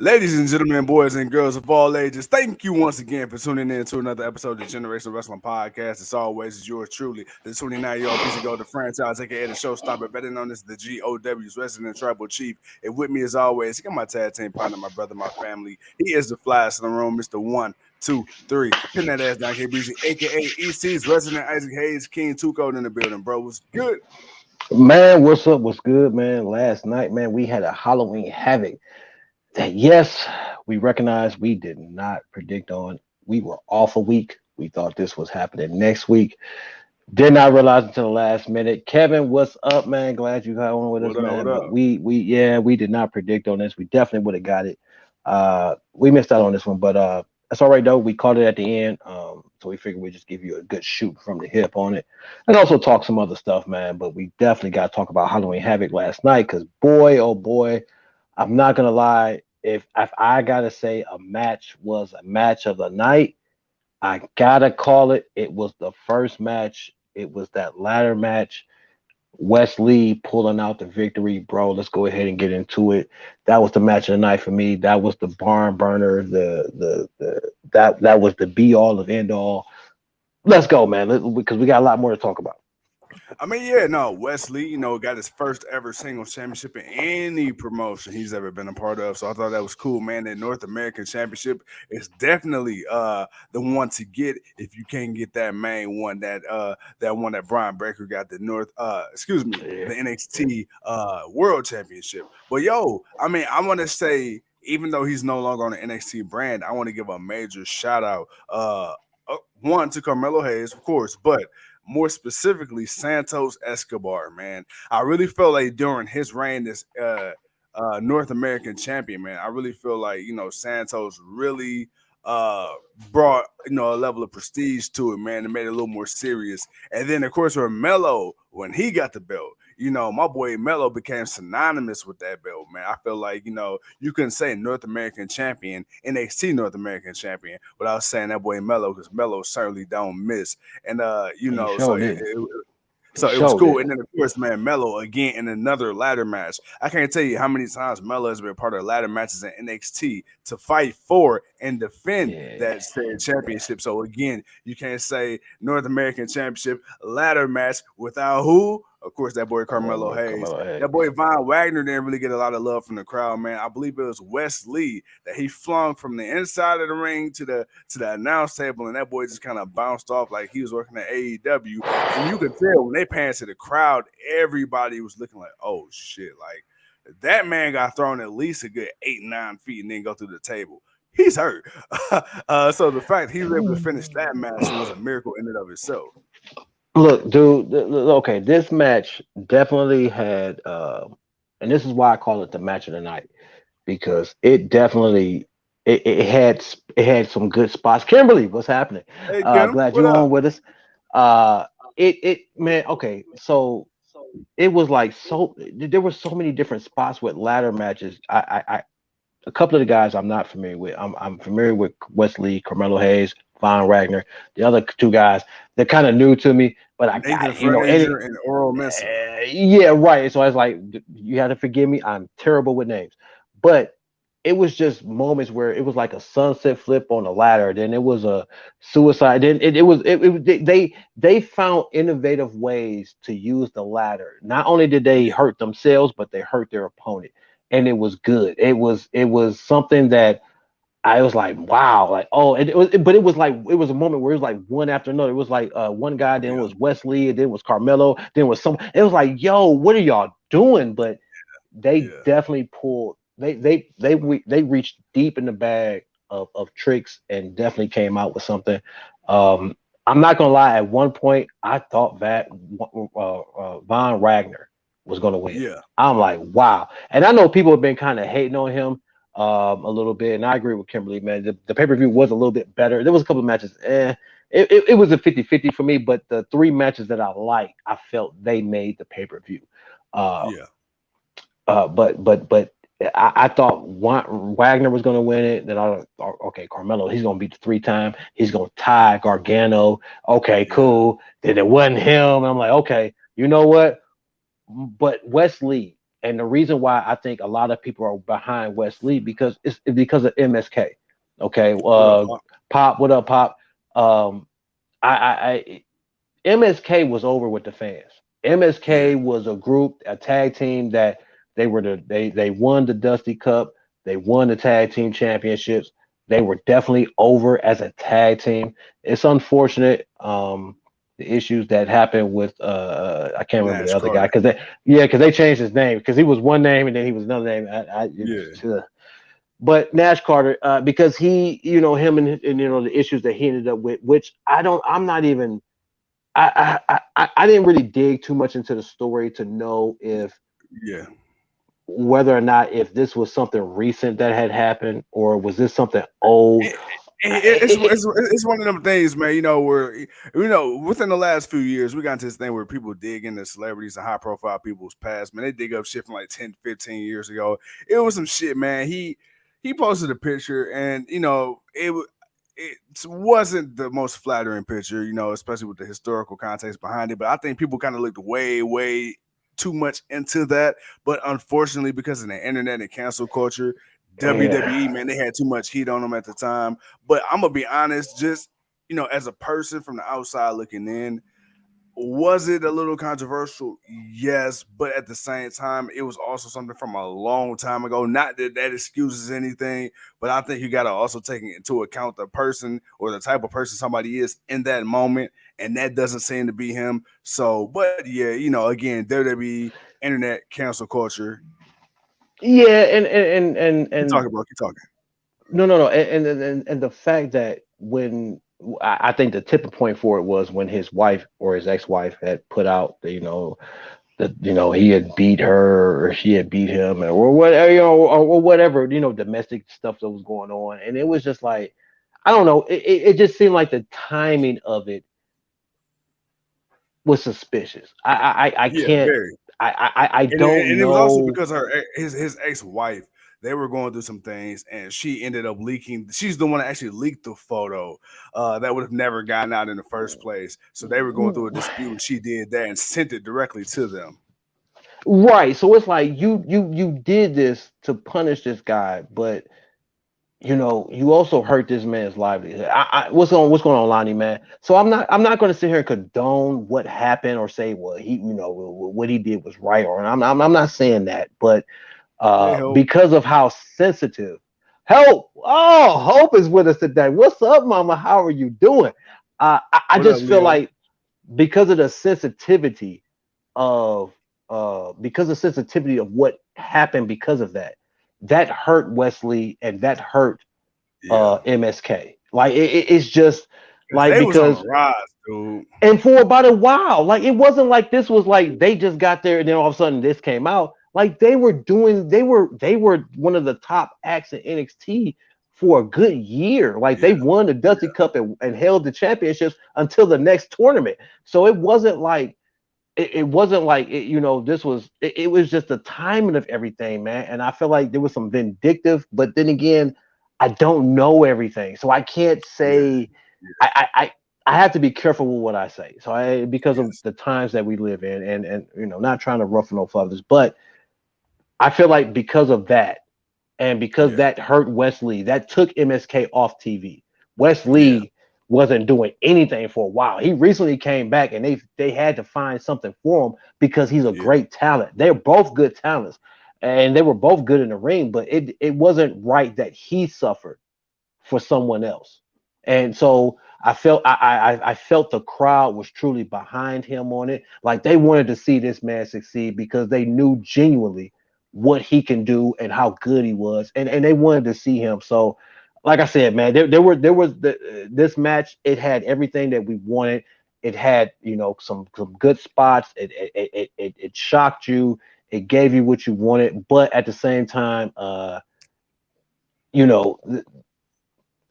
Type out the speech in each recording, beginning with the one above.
Ladies and gentlemen, boys and girls of all ages, thank you once again for tuning in to another episode of the Generational Wrestling Podcast. As always, is yours truly, the 29-year-old piece of gold, the franchise, aka the showstopper, better known as the GOW's resident tribal chief. And with me, as always, got my tag team partner, my brother, my family. He is the flyest in the room, Mr. 1, 2, 3. Pin that ass down, K Breezy, aka EC's resident Isaac Hayes, King Two Code in the building, bro. What's good? Man, what's up? What's good, man? Last night, man, we had a Halloween Havoc that, yes, we recognize we did not predict on. We were off a week. We thought this was happening next week. Did not realize until the last minute. Kevin, what's up, man? Glad you got on with us, man. But we did not predict on this. We definitely would have got it. We missed out on this one, but that's all right though. We caught it at the end. So we figured we'd just give you a good shoot from the hip on it. And also talk some other stuff, man. But we definitely got to talk about Halloween Havoc last night, because boy, oh boy, I'm not gonna lie. If I gotta say a match was a match of the night, I gotta call it. It was the first match. It was that ladder match. Wesley pulling out the victory, bro. Let's go ahead and get into it. That was the match of the night for me. That was the barn burner. That was the be all of end all. Let's go, man. Because we got a lot more to talk about. I mean, yeah, no, Wesley, got his first ever singles championship in any promotion he's ever been a part of. So I thought that was cool, man. That North American Championship is definitely the one to get if you can't get that main one, that one that Brian Breaker got, the the NXT World Championship. But yo, I mean, I want to say, even though he's no longer on the NXT brand, I want to give a major shout out one to Carmelo Hayes, of course, but more specifically Santos Escobar, man. I really felt like during his reign as North American champion, man, I really feel like, Santos really brought, a level of prestige to it, man, and made it a little more serious. And then, of course, with Melo, when he got the belt, my boy Melo became synonymous with that belt, man. I feel like, you couldn't say North American champion, NXT North American champion, without saying that boy Melo, because Melo certainly don't miss. And, so it was cool. And then, of course, man, Melo again in another ladder match. I can't tell you how many times Melo has been part of ladder matches in NXT to fight for and defend that said championship. So, again, you can't say North American Championship ladder match without who? Of course, that boy Carmelo Hayes. That boy Von Wagner didn't really get a lot of love from the crowd, man. I believe it was Wes Lee that he flung from the inside of the ring to the announce table, and that boy just kind of bounced off like he was working at AEW. And you could tell when they panned to the crowd, everybody was looking like, oh shit, like that man got thrown at least a good 8-9 feet and then go through the table. He's hurt. So the fact he was able to finish that match was a miracle in and of itself. Look, dude. Okay, this match definitely had, and this is why I call it the match of the night, because it definitely it had some good spots. Kimberly, what's happening? Hey, glad you're on with us. Man. Okay, so it was like there were so many different spots with ladder matches. A couple of the guys I'm not familiar with. I'm familiar with Wesley, Carmelo Hayes, Von Wagner. The other two guys, they're kind of new to me, but I got, and Oral Mesa. Yeah, right. So I was like, you have to forgive me. I'm terrible with names, but it was just moments where it was like a sunset flip on a ladder. Then it was a suicide. Then they found innovative ways to use the ladder. Not only did they hurt themselves, but they hurt their opponent. And it was good. It was something that I was like, wow, like, oh, and it was a moment where it was like one after another. It was like one guy, then it was Wesley, and then it was Carmelo, then it was some. It was like, yo, what are y'all doing? But they definitely pulled. They reached deep in the bag of tricks and definitely came out with something. I'm not gonna lie. At one point, I thought that Von Wagner was going to win. Yeah. I'm like, wow. And I know people have been kind of hating on him a little bit. And I agree with Kimberly, man. The pay-per-view was a little bit better. There was a couple of matches. It was a 50-50 for me, but the three matches that I liked, I felt they made the pay-per-view. But I thought Wagner was going to win it. Then I thought, okay, Carmelo, he's going to beat the 3-time. He's going to tie Gargano. Okay, cool. Then it wasn't him. And I'm like, okay, you know what? But Wesley And the reason why I think a lot of people are behind Wesley because it's because of MSK. Okay, What up, Pop? Pop, what up, Pop? Um, I MSK was over with the fans. Yeah, MSK was a group, a tag team that they won the Dusty Cup, they won the tag team championships. They were definitely over as a tag team. It's unfortunate the issues that happened with I can't remember the Nash other guy Carter. because they changed his name because he was one name and then he was another name. Yeah, But Nash Carter, because he, him and the issues that he ended up with, which I'm not even I didn't really dig too much into the story to know if yeah. whether or not if this was something recent that had happened or was this something old. It, It, it, it's one of them things, man. Where within the last few years, we got into this thing where people dig into celebrities and high profile people's past. Man, they dig up shit from like 10, 15 years ago. It was some shit, man. He posted a picture, and it wasn't the most flattering picture, especially with the historical context behind it. But I think people kind of looked way, way too much into that. But unfortunately, because of the internet and cancel culture, WWE, yeah. man, they had too much heat on them at the time. But I'm gonna be honest, just as a person from the outside looking in, was it a little controversial? Yes, but at the same time, it was also something from a long time ago. Not that that excuses anything, but I think you got to also take into account the person or the type of person somebody is in that moment, and that doesn't seem to be him. So, but yeah, again, WWE, internet, cancel culture. Yeah, and Keep talking, bro. Keep talking. no, and the fact that when I think the tipping point for it was when his wife or his ex-wife had put out that he had beat her or she had beat him or whatever or whatever domestic stuff that was going on, and it was just like I don't know, it just seemed like the timing of it was suspicious. I Yeah, can't very. I And it, don't and it was also know. because his ex-wife, they were going through some things, and she ended up leaking. She's the one that actually leaked the photo that would have never gotten out in the first place. So they were going through a dispute, and she did that and sent it directly to them. Right, so it's like you did this to punish this guy, but you also hurt this man's livelihood. What's going on, Lonnie, man? So I'm not going to sit here and condone what happened or say, well, what he did was right, or I'm not saying that, but Hey, Hope, because of how sensitive. Hope is with us today. What's up, Mama? How are you doing? I what up, just feel Leo? like because of the sensitivity of what happened because of that hurt Wesley and that hurt Yeah, MSK. Like it's just because like they was on a because rise, dude. and for about a while, like it wasn't like this was like they just got there and then all of a sudden this came out. Like they were one of the top acts in NXT for a good year. Like Yeah, they won the Dusty Cup and held the championships until the next tournament. So it wasn't like it wasn't like it was just the timing of everything, man. And I feel like there was some vindictive, but then again, I don't know everything, so I can't yeah, say. I have to be careful with what I say. So because of yes, the times that we live in, and not trying to ruffle no feathers, but I feel like because of that, and because yeah, that hurt Wesley, that took MSK off TV. yeah, Wesley wasn't doing anything for a while. He recently came back, and they had to find something for him because he's a yeah, great talent. They're both good talents, and they were both good in the ring. But it wasn't right that he suffered for someone else, and so I felt the crowd was truly behind him on it. Like they wanted to see this man succeed because they knew genuinely what he can do and how good he was, and they wanted to see him. So, like I said, man, this match. It had everything that we wanted. It had some good spots. It shocked you. It gave you what you wanted, but at the same time, you know,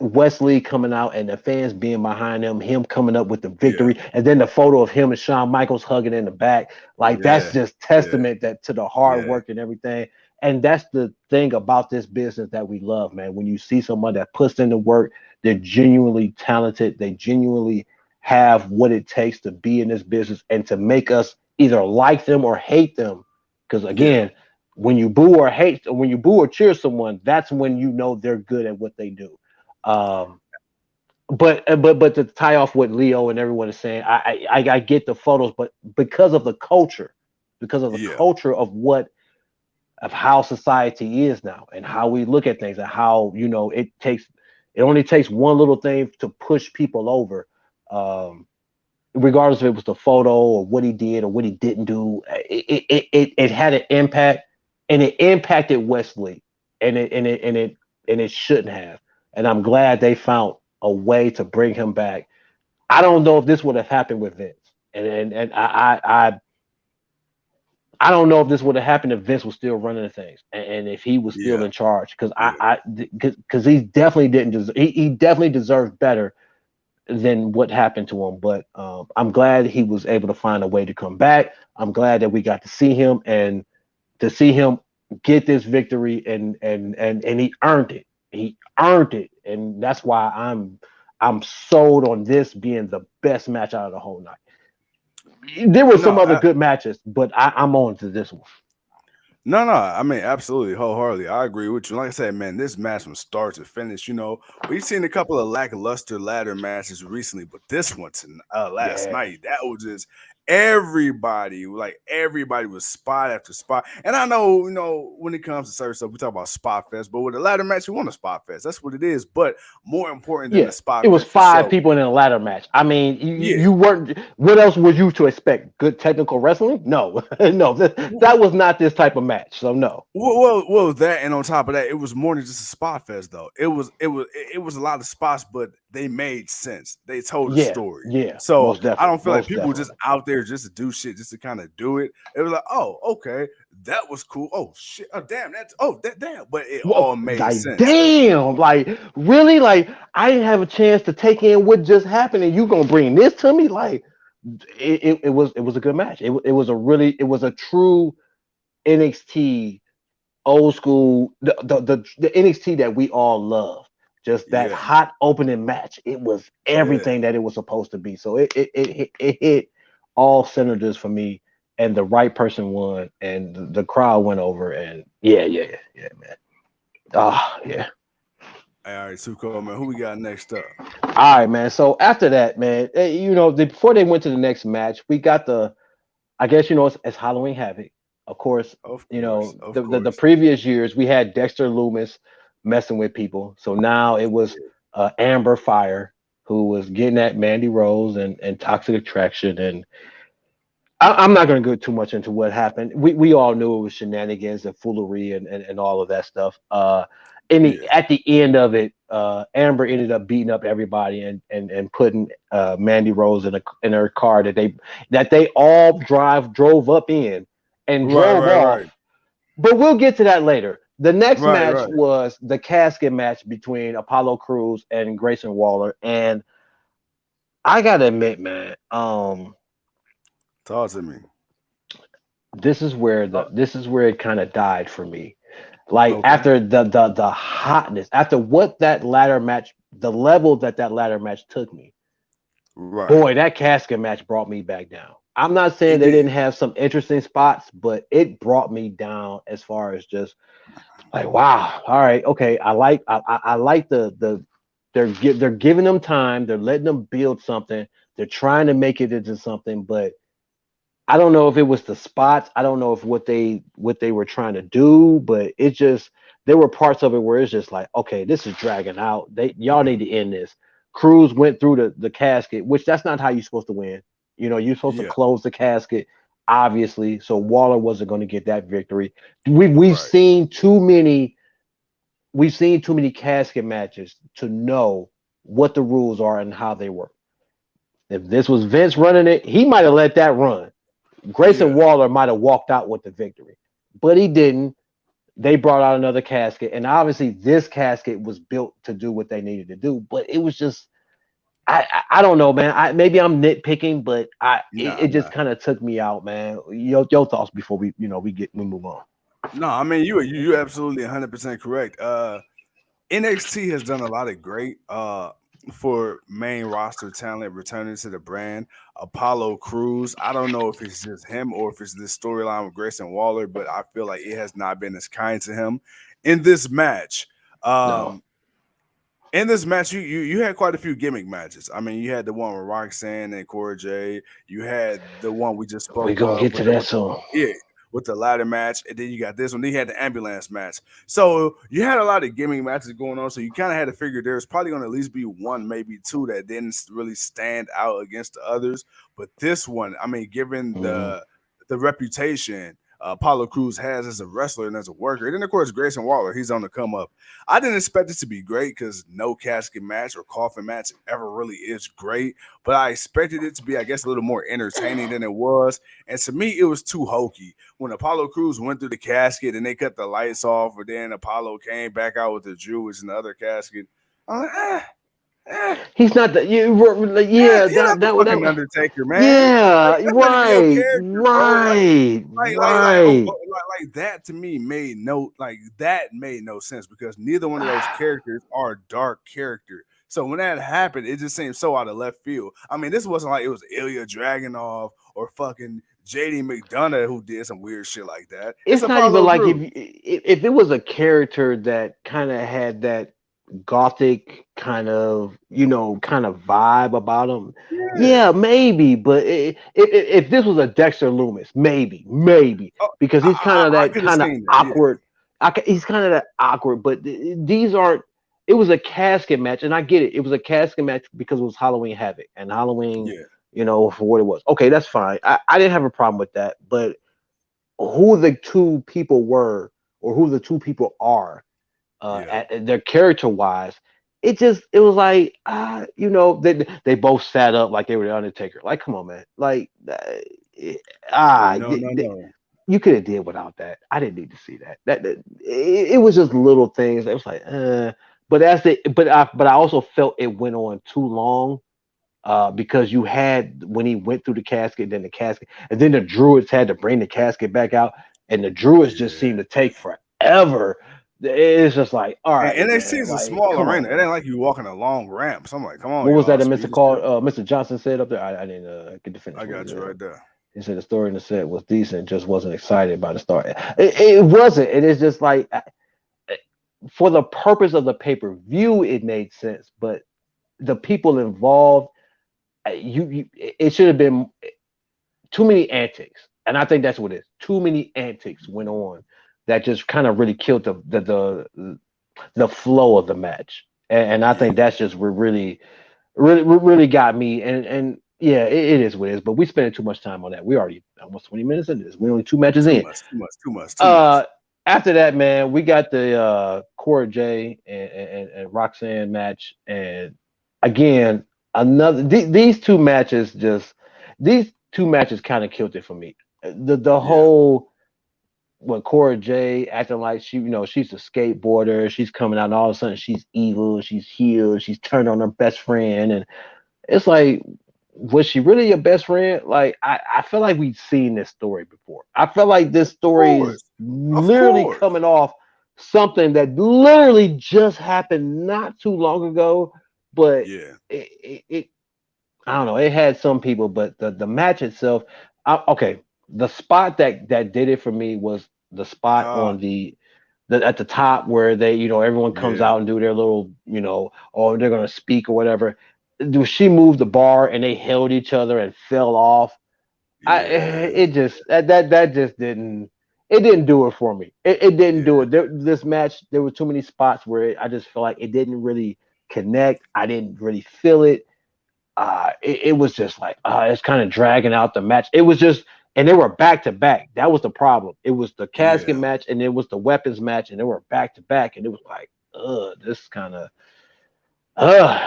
Wesley coming out and the fans being behind him coming up with the yeah, victory, and then the photo of him and Shawn Michaels hugging in the back, like that's yeah, just yeah, testament that to the hard yeah, work and everything. And that's the thing about this business that we love, man. When you see someone that puts in the work, they're genuinely talented, they genuinely have what it takes to be in this business and to make us either like them or hate them. Because yeah, again, when you boo or hate, when you boo or cheer someone, that's when you know they're good at what they do. Um, but to tie off what Leo and everyone is saying, I get the photos, but because of the Yeah. culture of what of how society is now and how we look at things and how it only takes one little thing to push people over. Um, Regardless if it was the photo or what he did or what he didn't do, it had an impact, and it impacted Wesley, and it shouldn't have. And I'm glad they found a way to bring him back. I don't know if this would have happened with Vince, and I don't know if this would have happened if Vince was still running the things, and if he was still Yeah. in charge, because Yeah. because he definitely didn't deserve, he definitely deserved better than what happened to him. But I'm glad he was able to find a way to come back. I'm glad that we got to see him and to see him get this victory, and he earned it. He earned it, and that's why I'm sold on this being the best match out of the whole night. There were some No, other good matches, but I'm on to this one. no, no. I mean, absolutely, wholeheartedly. I agree with you. Like I said, man, this match from start to finish, we've seen a couple of lackluster ladder matches recently, but this one last Yeah, night, that was just everybody was spot after spot. And I know, when it comes to certain stuff, we talk about spot fest, but with a ladder match, you want a spot fest. That's what it is. But more important than yeah. the spot It was fest five itself, people in a ladder match. I mean, yeah. you weren't. What else was you to expect? Good technical wrestling? No, no. That was not this type of match. So no. Well, that, and on top of that, it was more than just a spot fest, though. It was a lot of spots, but they made sense. They told a Yeah, story. yeah. So Most I definitely, don't feel like most people were just definitely. out there just to do shit, just to kind of do it. It was like, oh, okay, that was cool. Oh shit, oh damn, that damn, but it Whoa, all made like sense. damn, like really, like I didn't have a chance to take in what just happened, and you gonna bring this to me? Like it was a good match. It was a true NXT old school, the NXT that we all love. Just that Yeah, hot opening match. It was yeah. everything that it was supposed to be. So it hit all cylinders for me, and the right person won, and the crowd went over, and yeah, man. Ah, yeah. All right, Suko, man, who we got next up? All right, man. So after that, man, before they went to the next match, we got I guess it's Halloween Havoc. Of course, Of course, of the course. previous years we had Dexter Loomis messing with people. So now it was Amber Fire who was getting at Mandy Rose and Toxic Attraction. And I'm not going to go too much into what happened. We all knew it was shenanigans and foolery and all of that stuff. Yeah, At the end of it, Amber ended up beating up everybody and putting Mandy Rose in her car that they all drove up in and right, drove right, right, off. But we'll get to that later. The next right, match right. was the casket match between Apollo Crews and Grayson Waller, and I gotta admit, man, Talk to me. this is where it kind of died for me. Like Okay. after the hotness, after what that ladder match, the level that ladder match took me, Right. boy, that casket match brought me back down. I'm not saying It they did. didn't have some interesting spots, but it brought me down as far as just like, wow, all right, okay, I like they're giving them time, they're letting them build something, they're trying to make it into something, but I don't know if it was the spots. I don't know if what they were trying to do, but it just there were parts of it where it's just like, okay, this is dragging out. Y'all need to end this. Cruz went through the casket, which that's not how you're supposed to win. You're supposed to Yeah. close the casket, obviously. So Waller wasn't going to get that victory. We've Right. seen too many casket matches to know what the rules are and how they work. If this was Vince running it, he might have let that run. Grayson Yeah. Waller might have walked out with the victory, but he didn't. They brought out another casket, and obviously this casket was built to do what they needed to do. But it was just, I don't know, man. Maybe I'm nitpicking, but Nah, it just nah. kind of took me out, man. Your thoughts before we move on. No, I mean you absolutely 100% correct. NXT has done a lot of great for main roster talent returning to the brand, Apollo Crews. I don't know if it's just him or if it's this storyline with Grayson Waller, but I feel like it has not been as kind to him in this match. No, Um, in this match, you had quite a few gimmick matches. I mean, you had the one with Roxanne and Cora J. You had the one we just we spoke gonna of get with to the that soon. yeah with the ladder match, and then you got this one. Then you had the ambulance match. So you had a lot of gimmick matches going on. So you kind of had to figure there's probably going to at least be one, maybe two that didn't really stand out against the others. But this one, I mean, given Mhm. the reputation Apollo Crews has as a wrestler and as a worker, and then of course Grayson Waller, he's on the come up. I didn't expect it to be great because no casket match or coffin match ever really is great, but I expected it to be, I guess, a little more entertaining than it was. And to me, it was too hokey. When Apollo Crews went through the casket and they cut the lights off, or then Apollo came back out with the Jewish in the other casket, I'm like, eh, He's not the yeah you're not the fucking that Undertaker, man. Like yeah, that's not even your right, character, bro. right, right. Like that to me made no sense because neither one of those characters are dark character. So when that happened, it just seemed so out of left field. I mean, this wasn't like it was Ilya Dragunov or fucking JD McDonough who did some weird shit like that. It's It's not even Apollo like Crews. if it was a character that kind of had that gothic kind of kind of vibe about him, Yeah. yeah, maybe. But if this was a Dexter Loomis, maybe Oh, because he's kind of I that could have kind of seen that. Yeah. awkward. He's kind of that awkward, but these aren't. It was a casket match, and I get it. It was a casket match because it was Halloween Havoc and Halloween, Yeah. for what it was. Okay, that's fine. I didn't have a problem with that, but who the two people were or who the two people are Yeah. at their character wise, it was like they both sat up like they were the Undertaker. Like, come on, man. Like, Yeah. No, no, no. you could have did without that. I didn't need to see that. It was just little things. It was like, but I also felt it went on too long. Because you had when he went through the casket, then the casket, and then the Druids had to bring the casket back out, and the Druids just Yeah. seemed to take forever. It's just like, all And right, NXT man, is a like, small come on, arena. It man. ain't like you walking a long ramp. So I'm like, come on, What was that y'all, that speed Mr. this shit up. Mr. Johnson said up there? I didn't get to finish I what he got you said. right there. He said the story in the set was decent, just wasn't excited by the start. It wasn't. It is just like for the purpose of the pay per view, it made sense, but the people involved, it should have been too many antics, and I think that's what it is. Too many antics went on that just kind of really killed the flow of the match, and I think Yeah. that's just what really got me. And yeah, it is what it is. But we spending too much time on that. We already almost 20 minutes into this. We only two matches Too in. much, too much, too much, too Uh, much. After that, man, we got the Cora J and Roxanne match, and again these two matches kind of killed it for me. The Yeah. whole when Cora J acting like she's a skateboarder, she's coming out and all of a sudden she's evil, she's healed, she's turned on her best friend, and it's like, was she really your best friend? Like, I feel like we've seen this story before. I feel like this Of story is course. Of literally course. coming off something that literally just happened not too long ago, but Yeah. it I don't know. It had some people, but the match itself, okay. The spot that did it for me was the spot Ah, on the at the top where they, everyone comes yeah. out and do their little, or they're gonna speak or whatever. Do she moved the bar and they held each other and fell off? Yeah. It just that just didn't do it for me. It didn't do Yeah. it. This match, there were too many spots where I just feel like it didn't really connect. I didn't really feel it. It was just like it's kind of dragging out the match. It was just, and they were back to back. That was the problem. It was the casket Yeah. match and it was the weapons match, and they were back to back, and it was like, this kind of,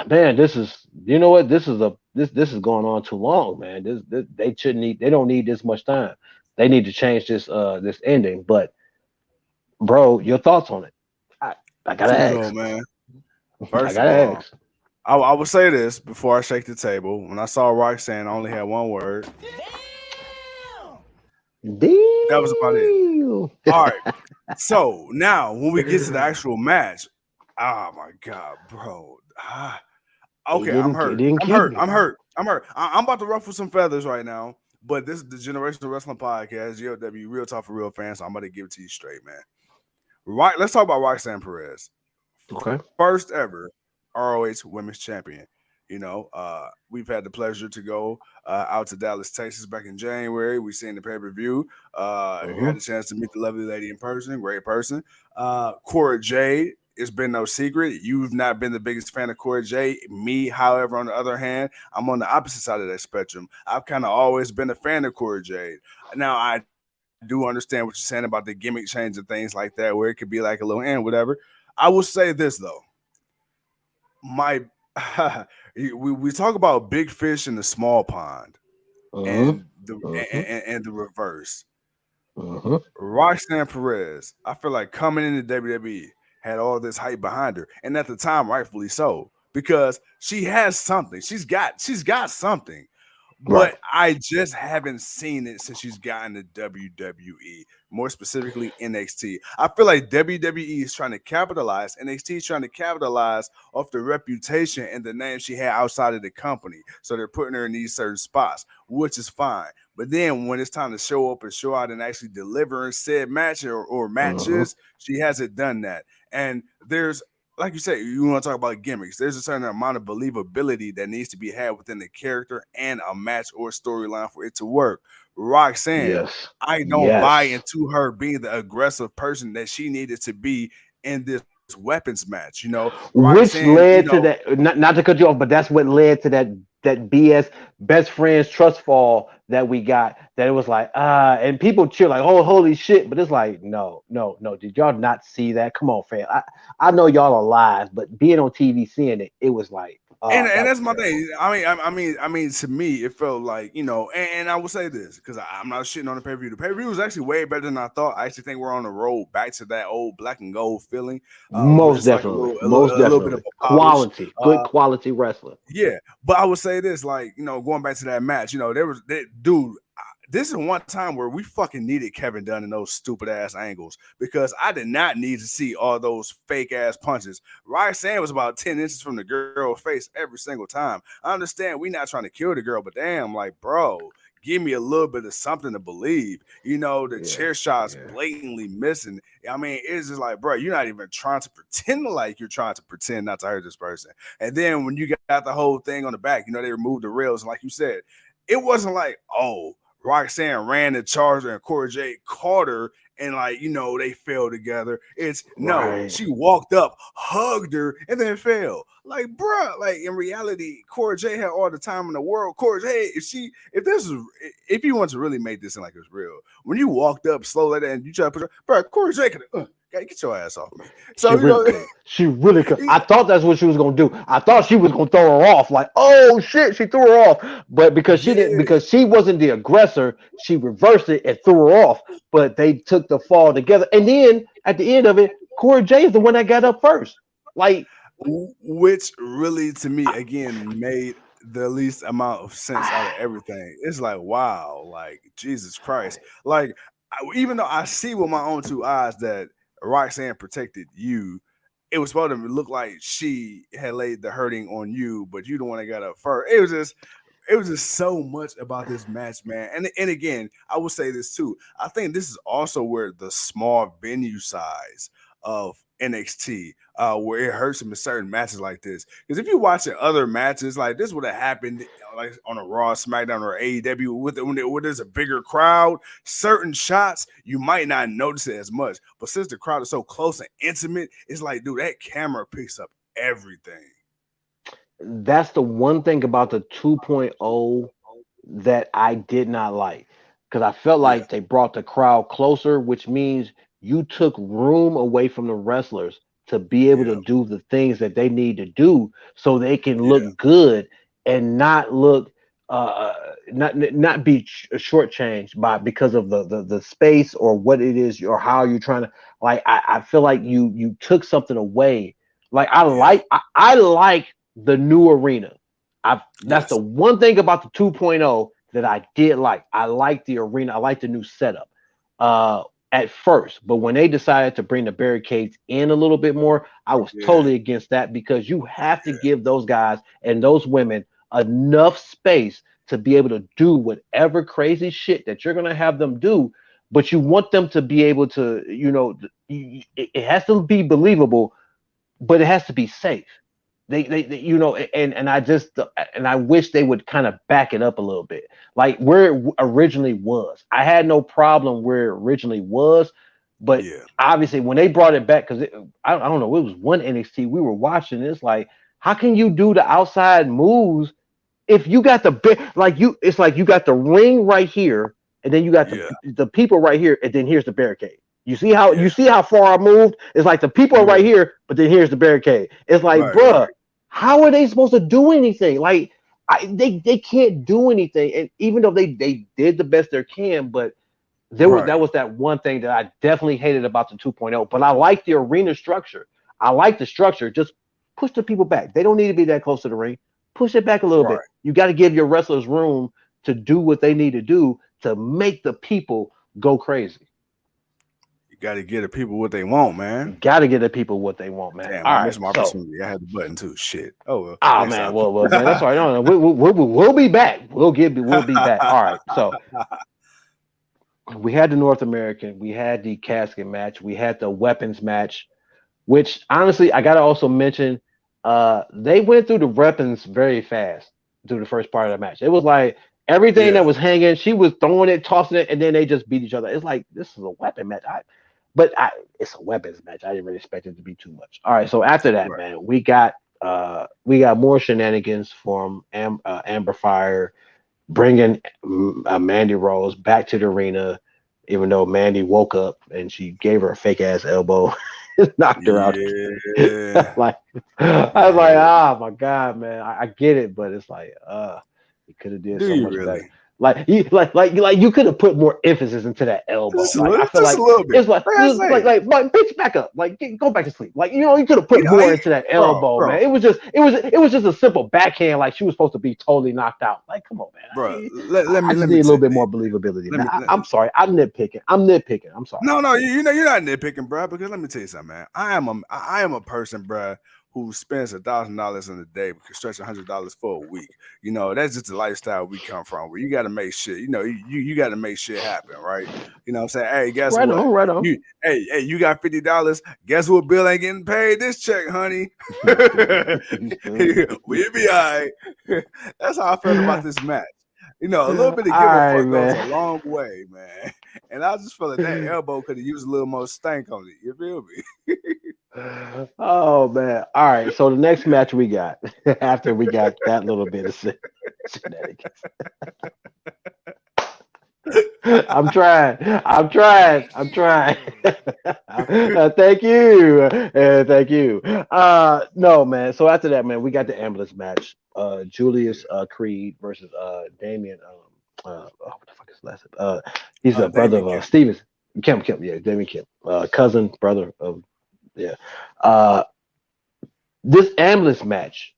man, this is, you know what, this is going on too long, man. This they don't need this much time. They need to change this ending. But bro, your thoughts on it? I I gotta Too cool, ask. man. I First of gotta all, ask. I will say this before I shake the table. When I saw Roxanne, I only had one word. That was about it. Damn. All right. So now when we get to the actual match, oh my god, bro. It Okay, I'm didn't. It hurt. didn't I'm keep hurt. me. I'm hurt. I'm hurt. I'm about to ruffle some feathers right now. But this is the Generational Wrestling Podcast, GOW, Real Talk for Real Fans. So I'm about to give it to you straight, man. Right. Let's talk about Roxanne Perez. Okay. First ever ROH Women's Champion. We've had the pleasure to go out to Dallas, Texas back in January. We seen the pay-per-view. If you Mm-hmm. had the chance to meet the lovely lady in person, great person. Cora Jade, it's been no secret. You've not been the biggest fan of Cora Jade. Me, however, on the other hand, I'm on the opposite side of that spectrum. I've kind of always been a fan of Cora Jade. Now, I do understand what you're saying about the gimmick change and things like that, where it could be like a little whatever. I will say this, though. My we talk about big fish in the small pond Mm-hmm. and the Mm-hmm. and the reverse. Mm-hmm. Roxanne Perez, I feel like coming into WWE had all this hype behind her, and at the time, rightfully so, because she has something. She's got something. Right. But I just haven't seen it since she's gotten to WWE, more specifically NXT. I feel like WWE is trying to capitalize, NXT is trying to capitalize off the reputation and the name she had outside of the company. So they're putting her in these certain spots, which is fine. But then when it's time to show up and show out and actually deliver in said match or Mm-hmm. matches, she hasn't done that. And there's like you said, you want to talk about gimmicks. There's a certain amount of believability that needs to be had within the character and a match or storyline for it to work. Roxanne, Yes. I don't buy Yes. into her being the aggressive person that she needed to be in this weapons match. Which Roxanne, led to that. Not to cut you off, but that's what led to that BS best friends trust fall that we got. That it was like and people cheer like, oh, holy shit, but it's like, no, no, no. Did y'all not see that? Come on, fam. I know y'all are live, but being on TV seeing it, it was like, and that was that's my terrible. thing. I mean, to me, it felt like and I will say this because I'm not shitting on the pay per view. The pay per view was actually way better than I thought. I actually think we're on the road back to that old black and gold feeling, with Most just like a definitely, little, a little, most a little bit of definitely, a polish. quality, good quality wrestling. Yeah, but I would say this, like going back to that match, dude. This is one time where we fucking needed Kevin Dunn in those stupid ass angles because I did not need to see all those fake ass punches. Roxanne was about 10 inches from the girl's face every single time. I understand we not trying to kill the girl, but damn, like, bro, give me a little bit of something to believe. The Yeah, chair shots yeah, blatantly missing. I mean, it's just like, bro, you're not even trying to pretend like you're trying to pretend not to hurt this person. And then when you got the whole thing on the back, they removed the rails. And like you said, it wasn't like, oh, Roxanne ran the Charger and Cora Jade caught her and they fell together. It's no, right. she walked up, hugged her, and then fell. Like, bruh, like in reality, Cora Jade had all the time in the world. Cora Jade, if you want to really make this like it's real, when you walked up slow like that and you try to put her, bruh, Cora Jade could get your ass off me. She So really could. She really could. I thought that's what she was gonna do. I thought she was gonna throw her off. Like, oh shit, she threw her off. But because she didn't, yeah. because she wasn't the aggressor, she reversed it and threw her off. But they took the fall together. And then at the end of it, Corey J is the one that got up first. Like, Which really to me I, again made the least amount of sense out of everything. It's like, wow, like Jesus Christ. Like, even though I see with my own two eyes that Roxanne protected you, it was supposed to look like she had laid the hurting on you, but you the one that got up first. It was just so much about this match, man. And again, I will say this too. I think this is also where the small venue size of NXT, where it hurts them in certain matches like this. Because if you watch other matches, like this would have happened like on a Raw, SmackDown, or AEW when there's a bigger crowd. Certain shots you might not notice it as much, but since the crowd is so close and intimate, it's like, dude, that camera picks up everything. that's the one thing about the 2.0 that I did not like. Because I felt Yeah, like they brought the crowd closer, which means you took room away from the wrestlers to be able to yeah, do the things that they need to do so they can yeah, look good and not look not be shortchanged by because of the space or what it is or how you're trying to like I feel like you took something away. Like yeah. I like the new arena. That's the Yes. one thing about the 2.0 that I did like. I like the arena. I like the new setup. Uh, at first, but when they decided to bring the barricades in a little bit more, I was Yeah. totally against that because you have to give those guys and those women enough space to be able to do whatever crazy shit that you're going to have them do, but you want them to be able to, it has to be believable, but it has to be safe. They and I wish they would kind of back it up a little bit, like where it originally was. I had no problem where it originally was, but obviously when they brought it back, because I don't know, it was one NXT we were watching. It's like, how can you do the outside moves if you got it's like you got the ring right here, and then you got the people right here, and then here's the barricade. You see how far I moved? It's like the people are right here, but then here's the barricade. It's like, bruh, how are they supposed to do anything? Like, they can't do anything. And even though they did the best they can, but that was that one thing that I definitely hated about the 2.0. But I like the arena structure. I like the structure. Just push the people back. They don't need to be that close to the ring. Push it back a little bit. You got to give your wrestlers room to do what they need to do to make the people go crazy. You got to get the people what they want, man. You got to get the people what they want, man. Damn, I missed my opportunity. I had the button too. Shit. Oh well. Oh man. Well, man, that's all right. No, we'll be back. We'll be back. All right. So we had the North American. We had the casket match. We had the weapons match, which honestly I gotta also mention. They went through the weapons very fast through the first part of the match. It was like everything that was hanging, she was throwing it, tossing it, and then they just beat each other. It's like, this is a weapon match. It's a weapons match. I didn't really expect it to be too much. All right, so after that, man, we got more shenanigans from Amber FYRE, bringing Mandy Rose back to the arena, even though Mandy woke up and she gave her a fake ass elbow. Knocked her out. Like, I was like, oh my god, man, I get it, but it's like, you could have did so much better. Like you could have put more emphasis into that elbow. I feel like it's like bitch, back up, like go back to sleep. Like, you could have put more into that elbow, man. It was just a simple backhand. Like, she was supposed to be totally knocked out. Like, come on, man, bro. I just need a little bit more believability. I'm sorry, I'm nitpicking. I'm sorry. No, you're not nitpicking, bro. Because let me tell you something, man. I am a person, bro, who spends $1,000 in a day but can stretch $100 for a week. That's just the lifestyle we come from, where you got to make shit. You got to make shit happen, right? You know what I'm saying? Hey, guess what? Right on. You got $50. Guess what? Bill ain't getting paid this check, honey. We'll be all right. That's how I felt about this match. A little bit of give a fuck goes a long way, man. And I just felt like that elbow could have used a little more stank on it. You feel me? Oh man! All right, so the next match we got after we got that little bit of shenanigans. I'm trying. Thank you. No, man. So after that, man, we got the ambulance match. Julius Creed versus Damien. What the fuck is his last name? He's a brother of Stevens. Kemp. Yeah, Damien Kemp. Cousin, brother of. Yeah. This ambulance match,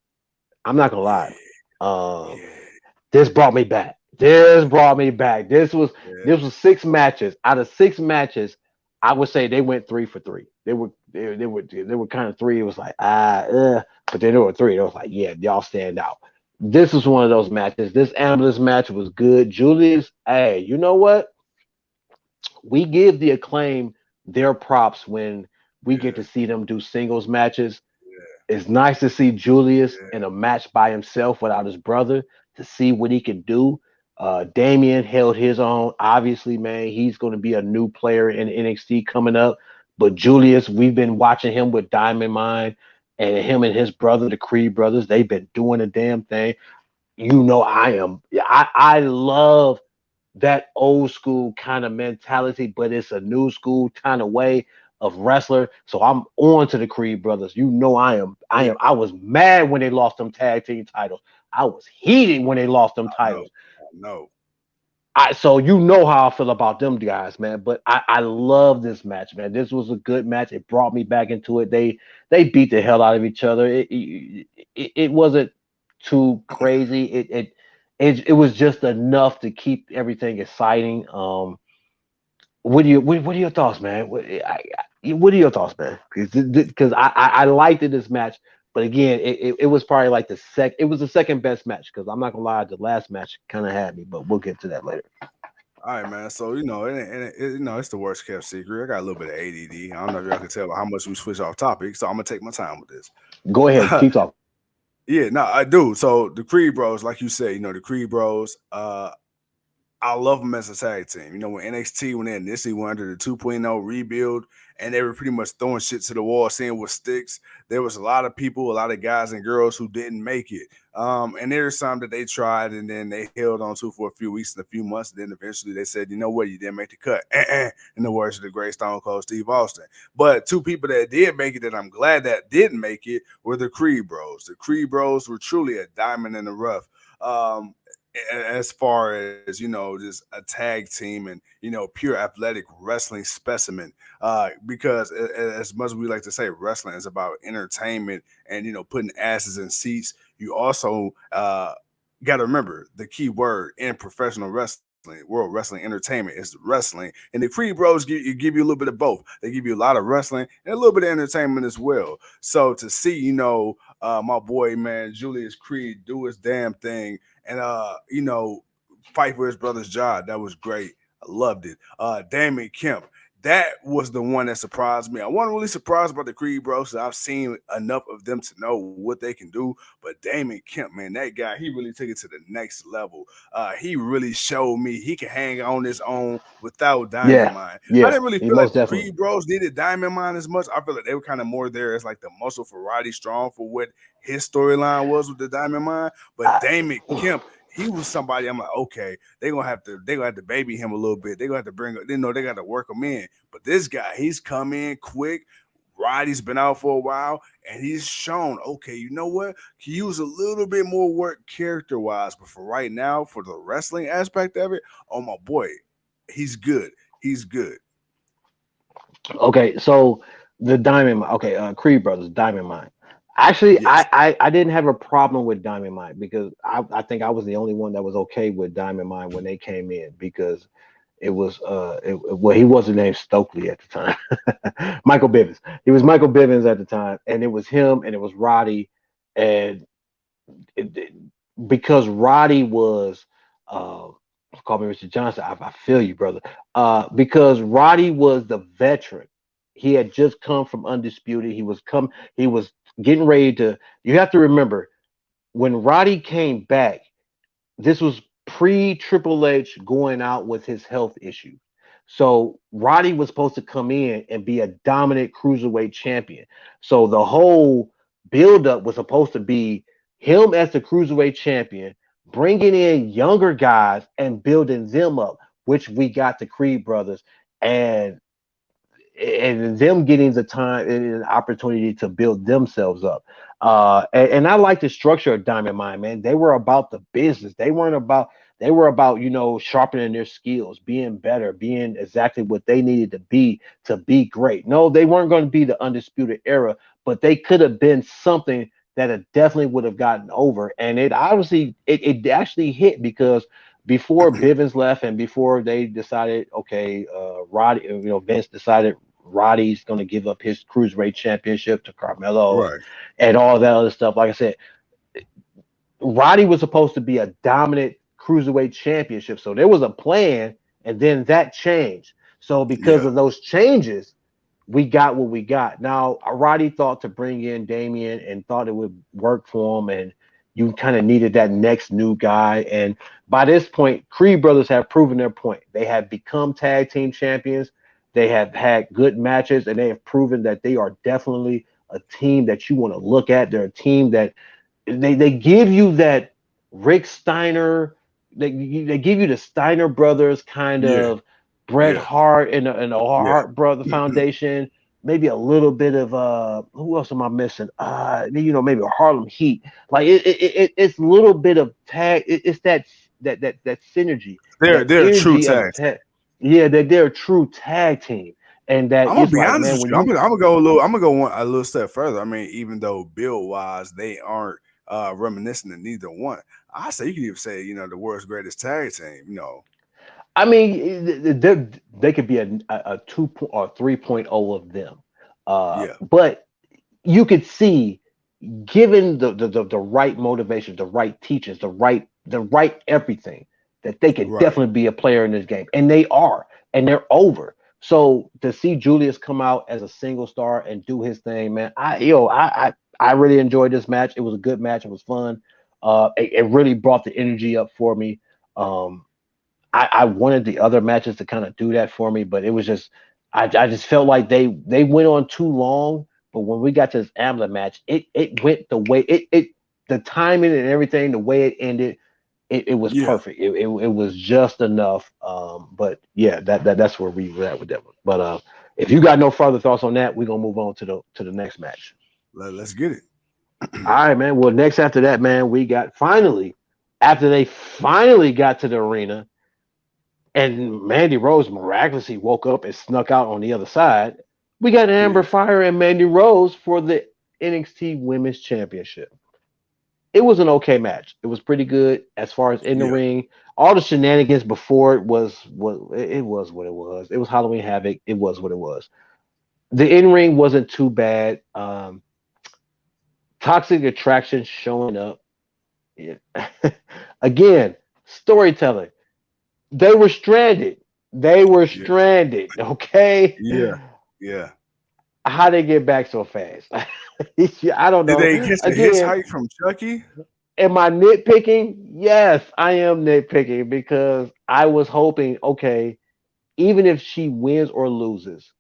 I'm not gonna lie. This brought me back. This was 6 matches. Out of 6 matches, I would say they went 3 for 3. They were kind of 3. It was like, but then there were 3. It was like, yeah, y'all stand out. This was one of those matches. This ambulance match was good. Julius, hey, you know what? We give the Acclaim their props when we get to see them do singles matches. It's nice to see Julius in a match by himself without his brother, to see what he can do. Damien held his own. Obviously, man, he's going to be a new player in NXT coming up. But Julius, we've been watching him with Diamond Mine, and him and his brother, the Creed brothers, they've been doing a damn thing. I love that old school kind of mentality, but it's a new school kind of way of wrestler. So I'm on to the Creed brothers. I was mad when they lost them tag team titles. I was heated when they lost them titles. No. So you know how I feel about them guys, man. But I love this match, man. This was a good match. It brought me back into it. They beat the hell out of each other. It wasn't too crazy. It was just enough to keep everything exciting. what are your thoughts, man? What are your thoughts, man? Because I liked it this match, but again, it was probably like it was the second best match. Because I'm not gonna lie, the last match kind of had me, but we'll get to that later. All right, man. So it's the worst kept secret. I got a little bit of ADD. I don't know if y'all can tell how much we switch off topic, so I'm gonna take my time with this. Go ahead, keep talking. Yeah, no, I do. So the Creed Bros, like you said, the Creed Bros. I love them as a tag team. When NXT, when they initially went under the 2.0 rebuild and they were pretty much throwing shit to the wall, seeing what sticks, there was a lot of people, a lot of guys and girls who didn't make it. And there's some that they tried and then they held on to for a few weeks and a few months. And then eventually they said, you know what, you didn't make the cut. In the words of the great Stone Cold Steve Austin. But two people that did make it that I'm glad that didn't make it were the Creed Bros. The Creed Bros were truly a diamond in the rough. As far as just a tag team and pure athletic wrestling specimen, because as much as we like to say wrestling is about entertainment and putting asses in seats, you also got to remember the key word in professional wrestling, world wrestling entertainment, is wrestling. And the Creed Bros give you a little bit of both. They give you a lot of wrestling and a little bit of entertainment as well. So to see my boy, man, Julius Creed do his damn thing and fight for his brother's job, that was great. I loved it. Damon Kemp, that was the one that surprised me. I wasn't really surprised about the Creed Bros. I've seen enough of them to know what they can do. But Damon Kemp, man, that guy, he really took it to the next level. He really showed me he can hang on his own without Diamond Yeah, Mine. I yeah, didn't really he feel like most the definitely. Creed Bros needed Diamond Mine as much. I feel like they were kind of more there as like the muscle for Roddy Strong for what his storyline was with the Diamond Mine. But I, Damon Kemp, he was somebody I'm like, okay, they gonna have to baby him a little bit. They're gonna have to they got to work him in. But this guy, he's come in quick. Roddy's been out for a while, and he's shown, okay, you know what? Can use a little bit more work character wise, but for right now, for the wrestling aspect of it, oh my boy, he's good. He's good. okay, so the Diamond, okay, Creed Brothers, Diamond Mine. Actually, Yes. I didn't have a problem with Diamond Mine because I think I was the only one that was okay with Diamond Mine when they came in because it was well, he wasn't named Stokely at the time. Michael Bivins. He was Michael Bivins at the time, and it was him and it was Roddy, and it, because Roddy was uh call me Mr. Johnson. I feel you, brother. Because Roddy was the veteran. He had just come from Undisputed. He was getting ready to. You have to remember when Roddy came back, this was pre Triple H going out with his health issue. So Roddy was supposed to come in and be a dominant cruiserweight champion. So the whole buildup was supposed to be him as the cruiserweight champion, bringing in younger guys and building them up, which we got the Creed brothers and them getting the time and an opportunity to build themselves up. And I like the structure of Diamond Mine, man. They were about the business. They were about, sharpening their skills, being better, being exactly what they needed to be great. No, they weren't going to be the undisputed era, but they could have been something that it definitely would have gotten over. And it obviously it actually hit because before Bivens left and before they decided, okay, Roddy, Vince decided Roddy's going to give up his cruiserweight championship to Carmelo Right. and all that other stuff. Like I said, Roddy was supposed to be a dominant cruiserweight championship. So there was a plan, and then that changed. So because Yeah. of those changes, we got what we got. Now, Roddy thought to bring in Damien and thought it would work for him, and you kind of needed that next new guy. And by this point, Creed brothers have proven their point. They have become tag team champions. They have had good matches, and they have proven that they are definitely a team that you want to look at. They're a team that they give you that Rick Steiner. They give you the Steiner brothers kind Yeah. of Bret Yeah. Hart and the Yeah. Hart brother foundation. Maybe a little bit of who else am I missing? Maybe Harlem Heat. Like it's a little bit of tag. It's that synergy, that They're a true energy of tag. tag. Yeah, that they're a true tag team, and that I'm gonna it's be like, honest man, with when you. I'm you gonna, a little step further. I mean, even though build wise they aren't reminiscent of neither one, I say you could even say the world's greatest tag team. I mean, they could be a 2 or 3.0 of them. Yeah, But you could see, given the right motivation, the right teachers, the right everything, that they could right. definitely be a player in this game, and they are, and they're over. So to see Julius come out as a single star and do his thing, man, I really enjoyed this match. It was a good match. It was fun. It really brought the energy up for me. Um, I wanted the other matches to kind of do that for me, but it was just I just felt like they went on too long. But when we got to this AMBULANCE match, it went the way it the timing and everything, the way it ended, it was Yeah, perfect. It was just enough. But yeah, that's where we were at with that one. But if you got no further thoughts on that, we're gonna move on to the next match. let's get it. All right, man. Well, next after that, man, we got finally after they finally got to the arena. And Mandy Rose miraculously woke up and snuck out on the other side. We got Yeah, Amber Fire and Mandy Rose for the NXT Women's Championship. It was an okay match. It was pretty good as far as in the yeah, ring. All the shenanigans before it was what it was. It was Halloween Havoc. It was what it was. The in ring wasn't too bad. Toxic Attraction showing up. Yeah. Again, storytelling. They were stranded. They were yeah, stranded. Okay. yeah, yeah. How they get back so fast? I don't Did know. they get the Again, hitchhike from Chucky? am I nitpicking? Yes, I am nitpicking because I was hoping, okay, even if she wins or loses,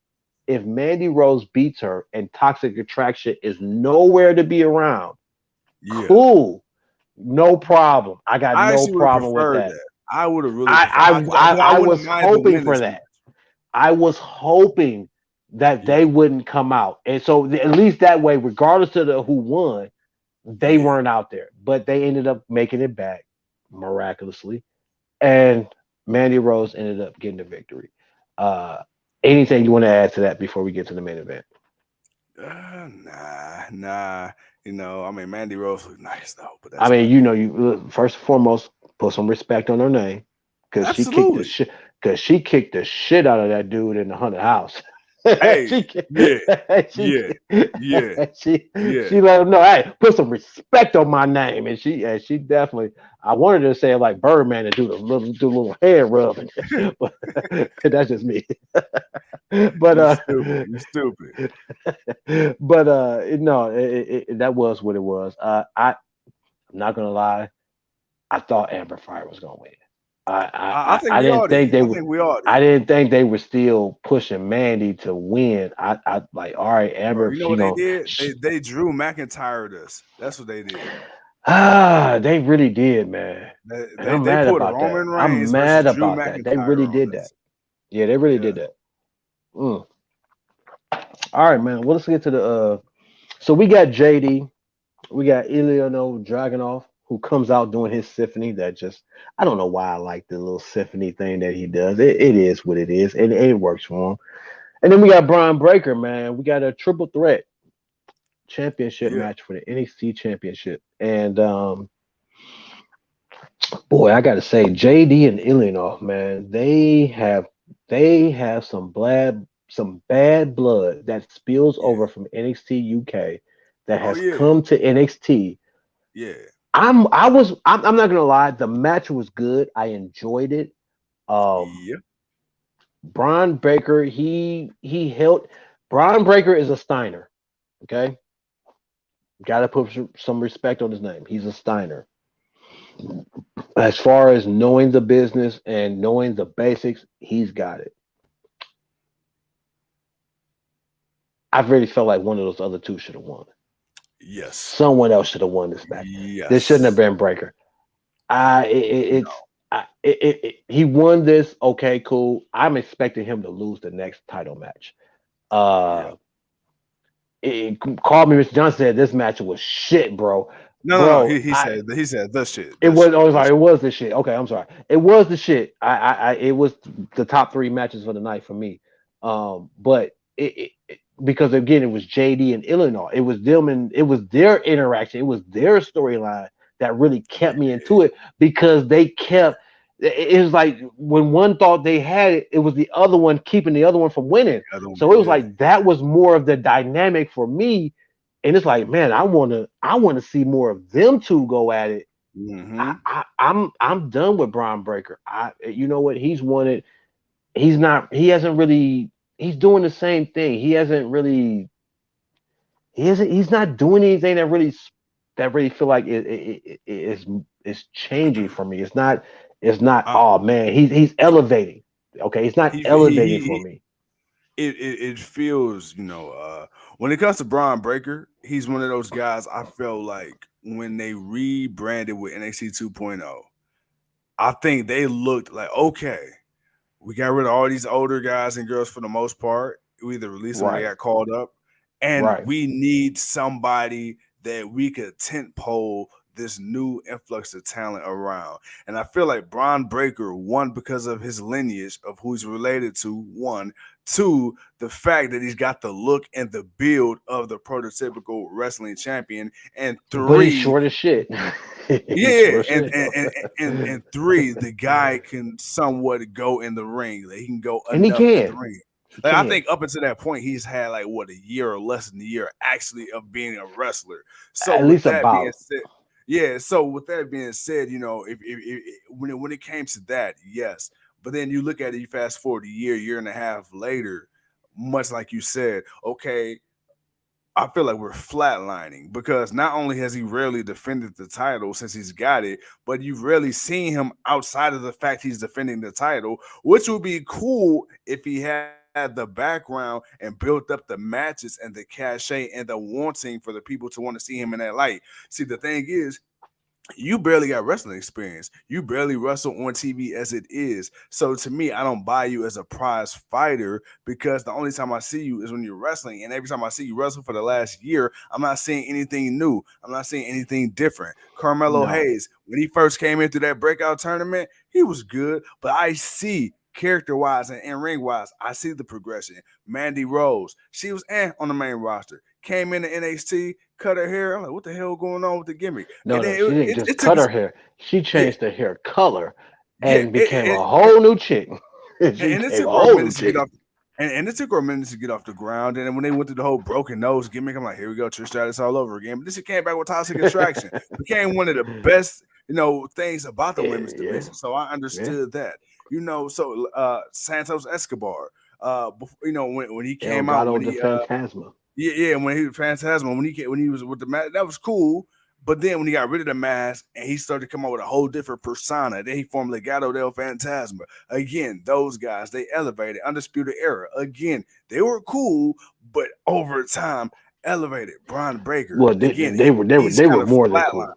if Mandy Rose beats her and Toxic Attraction is nowhere to be around, Yeah, cool. No problem. I got I no actually would have problem with preferred that. that. I would have really I preferred I because I, I I wouldn't was mind the hoping for women's that. match. I was hoping that Yeah, they wouldn't come out, and so at least that way, regardless of who won, they yeah. weren't out there. But they ended up making it back miraculously, and Mandy Rose ended up getting the victory. Uh, Anything you want to add to that before we get to the main event? Nah. I mean, Mandy Rose looked nice though, but I that's mean, about it. you look, first and foremost, put some respect on her name because she kicked the Absolutely. shit out of that dude in the haunted house. Hey, she, yeah, she, yeah, yeah, yeah. she let him know, hey, put some respect on my name, and she definitely. I wanted to say it like Birdman and do a little hair rubbing, but that's just me. but You stupid. You stupid. no, that was what it was. I'm not gonna lie. I thought Amber Fire was gonna win. I think I we all didn't think did. they I would. think we all did, I didn't think they were still pushing Mandy to win. I like, all right, bro. Amber, You know she what they gonna. did? They Drew McIntyred us. That's what they did. They really did, man. They And they, I'm they mad put about that. Roman I'm Reigns versus mad Drew about that. They really McIntyre did on that. us. Yeah, they really Yeah, did that. Mm. All right, man. Well, let's get to the. So we got JD. We got Ilya Dragunov, who comes out doing his symphony. That just, I don't know why I like the little symphony thing that he does. It is what it is, and it works for him. And then we got Brian Breaker, man. We got a triple threat championship yeah, match for the NXT championship. And boy, I gotta say, JD and Ilyanov, man, they have some bad blood that spills yeah. over from NXT UK that Oh has yeah, come to NXT. yeah, I'm not gonna lie, the match was good. I enjoyed it. Um yeah, Braun Breaker, he held Braun Breaker is a Steiner. Okay. Gotta put some respect on his name. He's a Steiner. As far as knowing the business and knowing the basics, he's got it. I really felt like one of those other two should have won. yes, Someone else should have won this match. This shouldn't have yes. been Breaker. I it, it- No, it's he won this. Okay, cool. I'm expecting him to lose the next title match. yeah. Uh, called me. Mr. Johnson said this match was shit, bro. No. Bro, He said the shit, it the was. shit, Oh, the sorry, it shit. was the shit. Okay, I'm sorry. It was the shit. It was the top three matches for the night for me. But because again, it was JD and Illinois. It was them and it was their interaction. It was their storyline that really kept me into it because they kept It was like when one thought they had it, it was the other one keeping the other one from winning. The other one, So it was yeah. like that was more of the dynamic for me. And it's like, man, I wanna see more of them two go at it. Mm-hmm. I'm done with Bron Breaker. You know what? He's won it. He hasn't really he's doing the same thing. He's not doing anything that really feel like is changing for me. It's not oh man, he's elevating. Okay, he's not elevating for He me. it feels, when it comes to Braun Breaker, he's one of those guys I felt like when they rebranded with NXT 2.0, I think they looked like, okay, we got rid of all these older guys and girls for the most part. We either released them or they Right, got called up. And right. we need somebody that we could tent pole this new influx of talent around. And I feel like Braun Breaker, one, because of his lineage of who he's related to, one. Two, the fact that he's got the look and the build of the prototypical wrestling champion. And But he's three, short as shit. He's yeah, short as and shit. and, and and three, the guy can somewhat go in the ring. Like he can go And he enough in the can. ring. He Like I can. think up until that point, he's had like what, a year or less than a year actually of being a wrestler. So At with least that being about. said, yeah. So with that being said, if when it came to that, yes. But then you look at it, you fast forward a year and a half later, much like you said, okay, I feel like we're flatlining because not only has he rarely defended the title since he's got it, but you've rarely seen him outside of the fact he's defending the title, which would be cool if he had the background and built up the matches and the cachet and the wanting for the people to want to see him in that light. See, the thing is, you barely got wrestling experience. You barely wrestle on TV as it is. So to me, I don't buy you as a prize fighter because the only time I see you is when you're wrestling. And every time I see you wrestle for the last year, I'm not seeing anything new. I'm not seeing anything different. Carmelo No. Hayes, when he first came into that breakout tournament, he was good. But I see character wise and ring wise, I see the progression. Mandy Rose, she was on the main roster. Came into NXT, cut her hair. I'm like, what the hell going on with the gimmick? No, And no, then she didn't it just took cut us, her hair. She yeah, changed her hair color yeah, and became a whole new chick. She and it became took a her a whole new minute to get chick. off. And it took her a minute to get off the ground. And then when they went through the whole broken nose gimmick, I'm like, here we go, Trish Stratus all over again. But this shit came back with Toxic Attraction. Became one of the best, things about the women's Yeah, division. So I yeah. understood that. So Santos Escobar, when he came out, Elgato when the he Phantasma. yeah, when he was Phantasma, when he was with the mask, that was cool. But then when he got rid of the mask and he started to come out with a whole different persona, then he formed Legado del Fantasma. Again, those guys, they elevated. Undisputed Era. Again, they were cool, but over time, elevated. Braun Breaker. Well, they, Again, they were they were he's they kind were of more than flatline. cool.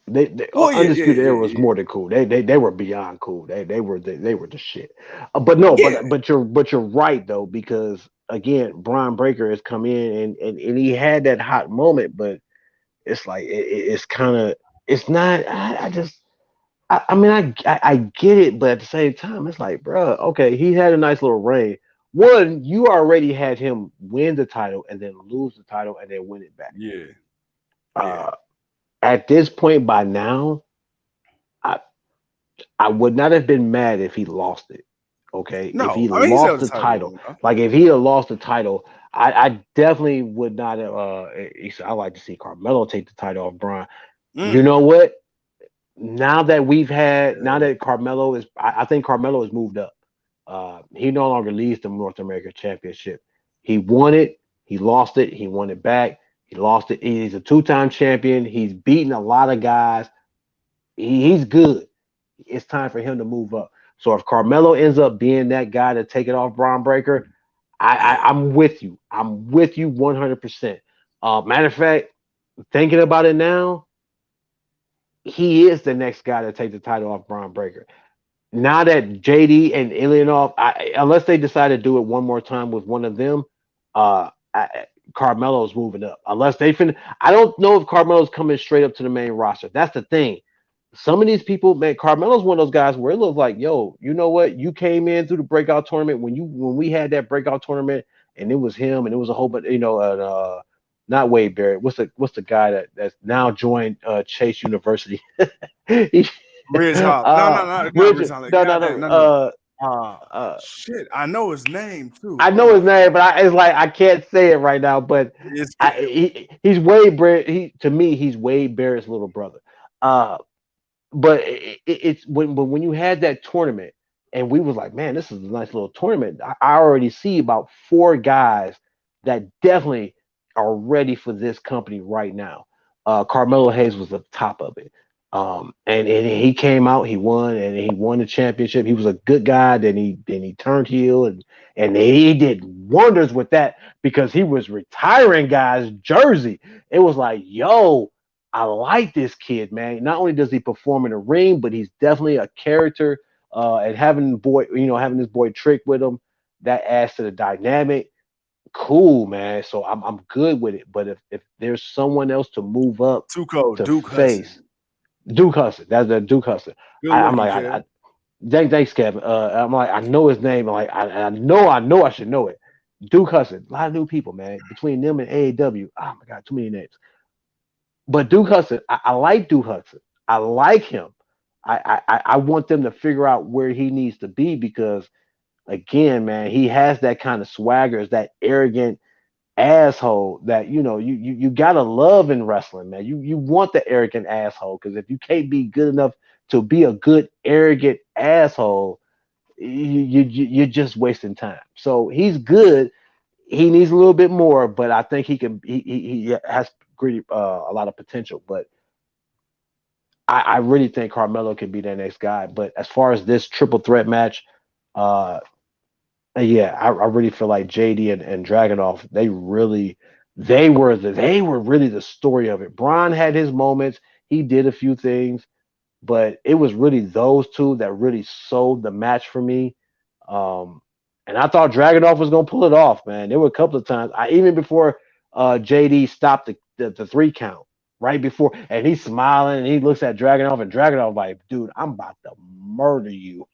They Well, Undisputed Era was yeah. more than cool. They were beyond cool. They were the shit. But no, Yeah. but you're right though, because again, Braun Breaker has come in and he had that hot moment, but it's like it's kind of it's not. I just I mean I get it, but at the same time, it's like, bro, okay, he had a nice little reign. One, you already had him win the title and then lose the title and then win it back. Yeah. Yeah. Uh, at this point by now, I I would not have been mad if he lost it. Okay, if No, he I mean he's lost held the the title title, long enough. like if he had lost the title, I definitely would not have. I like to see Carmelo take the title off Braun. You Mm. know what? Now Yeah. that Carmelo is, I think Carmelo has moved up. He no longer leads the North American Championship. He won it. He lost it. He won it back. He lost it. He's a two-time champion. He's beaten a lot of guys. He's good. It's time for him to move up. So if Carmelo ends up being that guy to take it off Braun Breaker, Yeah. I'm with you. I'm with you 100%. Matter of fact, thinking about it now, he is the next guy to take the title off Braun Breaker. Now that JD and Ilyanov, unless they decide to do it one more time with one of them, Carmelo's moving up. Unless I don't know if Carmelo's coming straight up to the main roster. That's the thing. Some of these people, man, Carmelo's one of those guys where it looks like, yo, you know what? You came in through the breakout tournament when we had that breakout tournament, and it was him, and it was a whole bunch, not Wade Barrett. What's the guy that's now joined Chase University? he, Ridge Holland. No, no, no, not Ridge Richard, Holland. no, no, Goddamn, no. no, no. Uh, Shit, I know his name too. I Hold know his on. name, but it's like I can't say it right now. But It's he's Wade Barrett. To me, he's Wade Barrett's little brother. Uh, but it's when you had that tournament, and we was like, man, this is a nice little tournament. I already see about 4 guys that definitely are ready for this company right now. Carmelo Hayes was the top of it. And he came out, he won, and he won the championship. He was a good guy. Then he turned heel, and he did wonders with that because he was retiring guys' jersey. It was like, yo, I like this kid, man. Not only does he perform in the ring, but he's definitely a character. And having this boy Trick with him, that adds to the dynamic. Cool, man. So I'm good with it. But if there's someone else to move up too cold. to Duke Hudson. face Duke Hudson, that's the Duke Hudson. Good I'm looking like, kid. thanks, Kevin. I'm like, I know his name. I'm like, I know I should know it. Duke Hudson, a lot of new people, man. Between them and AAW, oh my god, too many names. But Duke Hudson, I like Duke Hudson. I like him. I want them to figure out where he needs to be because again, man, he has that kind of swagger, is that arrogant asshole that you gotta love in wrestling, man. You want the arrogant asshole because if you can't be good enough to be a good arrogant asshole, you're just wasting time. So he's good. He needs a little bit more, but I think he can. He has pretty a lot of potential. But I really think Carmelo can be that next guy. But as far as this triple threat match, uh, yeah, I really feel like JD and Dragunov, they were really the story of it. Braun had his moments, he did a few things, but it was really those two that really sold the match for me. Um, and I thought Dragunov was gonna pull it off, man. There were a couple of times, even before JD stopped the 3 count, right before, and he's smiling and he looks at Dragunov and Dragunov like, dude, I'm about to murder you.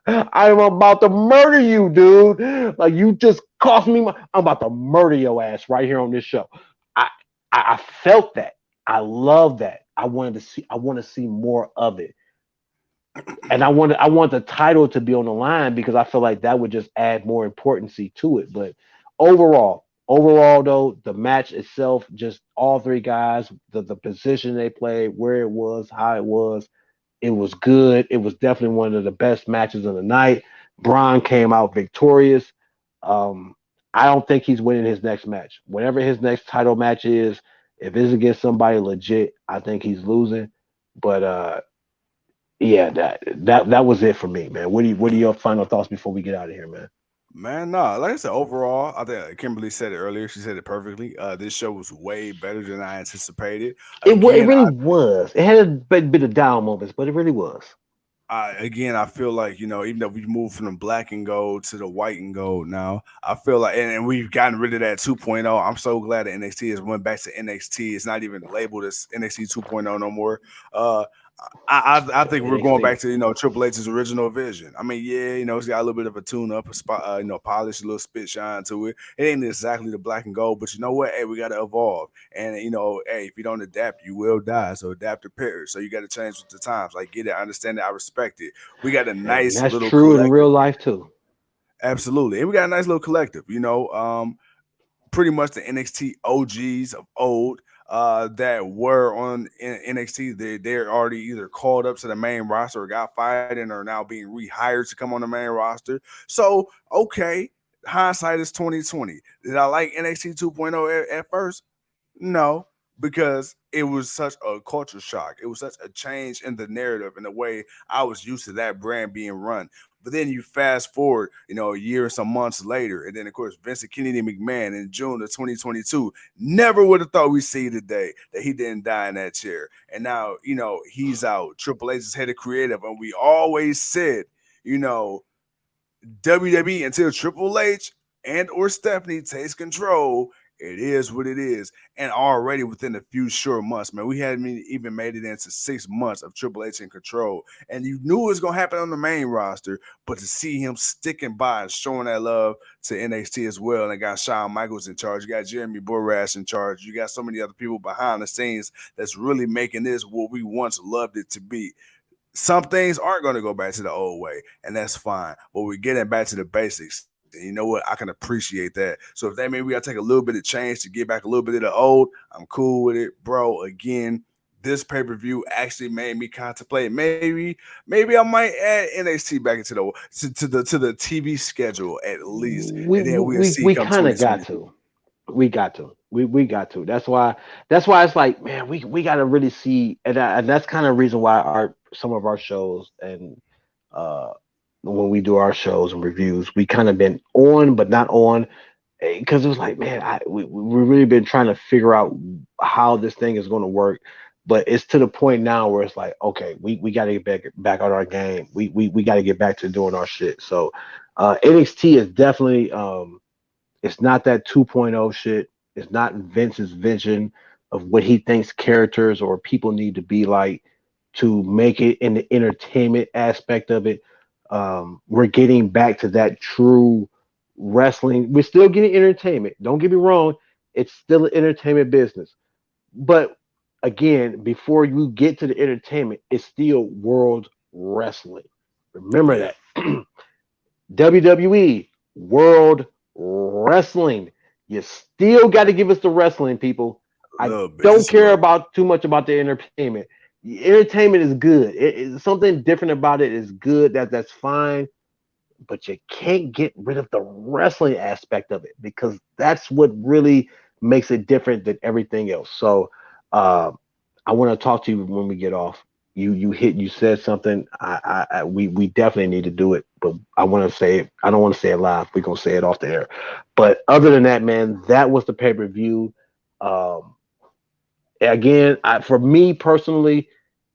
I'm about to murder you, dude. Like you just cost me. I'm about to murder your ass right here on this show. I I felt that. I love that. I wanted to see. I want to see more of it, and I want the title to be on the line because I feel like that would just add more importancy to it. But overall though, the match itself, just all 3 guys, the position they played, where it was, how it was good. It was definitely one of the best matches of the night. Braun came out victorious. Um, I don't think he's winning his next match. Whatever his next title match is, if it's against somebody legit, I think he's losing. But yeah, that was it for me, man. What are your final thoughts before we get out of here, man? Man, no, like I said, overall, I think Kimberly said it earlier. She said it perfectly. This show was way better than I anticipated. It Again, really was. It had a bit of down moments, but it really was. I feel like even though we moved from the black and gold to the white and gold now, I feel like and we've gotten rid of that 2.0. I'm so glad that NXT has went back to NXT. It's not even labeled as NXT 2.0 no more. Uh, I think we're going back NXT. to Triple H's original vision. I mean, yeah, it's got a little bit of a tune up, a spot, polish, a little spit shine to it. It ain't exactly the black and gold, but you know what? Hey, we got to evolve. And hey, if you don't adapt, you will die. So adapt to period. So you got to change with the times. Like get it, I understand it, I respect it. We got a And nice that's little true in collective real here. life too. Absolutely, and we got a nice little collective. Pretty much the NXT OGs of old that were on NXT. They're already either called up to the main roster or got fired and are now being rehired to come on the main roster. So, okay, hindsight is 2020. Did I like NXT 2.0 at first? No, because it was such a culture shock. It was such a change in the narrative and the way I was used to that brand being run. But then you fast forward, a year or some months later, and then of course Vincent Kennedy McMahon in June of 2022. Never would have thought we'd see today that he didn't die in that chair. And now, he's out. Triple H is head of creative, and we always said, you know, WWE until Triple H and or Stephanie takes control. It is what it is. And already within a few short months, man, we hadn't even made it into 6 months of Triple H in control. And you knew it was going to happen on the main roster, but to see him sticking by and showing that love to NXT as well. And I got Shawn Michaels in charge. You got Jeremy Borash in charge. You got so many other people behind the scenes that's really making this what we once loved it to be. some things aren't going to go back to the old way, and that's fine. But we're getting back to the basics. And you know what? I can appreciate that. So if that means we got to take a little bit of change to get back a little bit of the old, I'm cool with it, bro. Again, this pay-per-view actually made me contemplate maybe I might add NXT back into the TV schedule at least, We and then we'll we see we come kind of got 2020. to. We got to. That's why it's like, man, we got to really see, and that's kind of reason why our some of our shows and uh when we do our shows and reviews, we kind of been on but not on, because it was like, man, we really been trying to figure out how this thing is going to work. But it's to the point now where it's like, okay, we got to get back on our game. We got to get back to doing our shit. So NXT is definitely it's not that 2.0 shit. It's not Vince's vision of what he thinks characters or people need to be like to make it in the entertainment aspect of it. We're getting back to that true wrestling. We're still getting entertainment. Don't get me wrong. It's still an entertainment business. But again, before you get to the entertainment, it's still world wrestling. Remember Yeah, that. WWE, World Wrestling. You still got to give us the wrestling, people. a I little bit, don't just a care little. about too much about the entertainment. The entertainment is good. Something different about it is good. That's fine. But you can't get rid of the wrestling aspect of it, because that's what really makes it different than everything else. So uh, I want to talk to you when we get off. You said something. We definitely need to do it, but I want to say it. I don't want to say it live. We're gonna say it off the air. But other than that, man, that was the pay-per-view. Um, again, for me personally,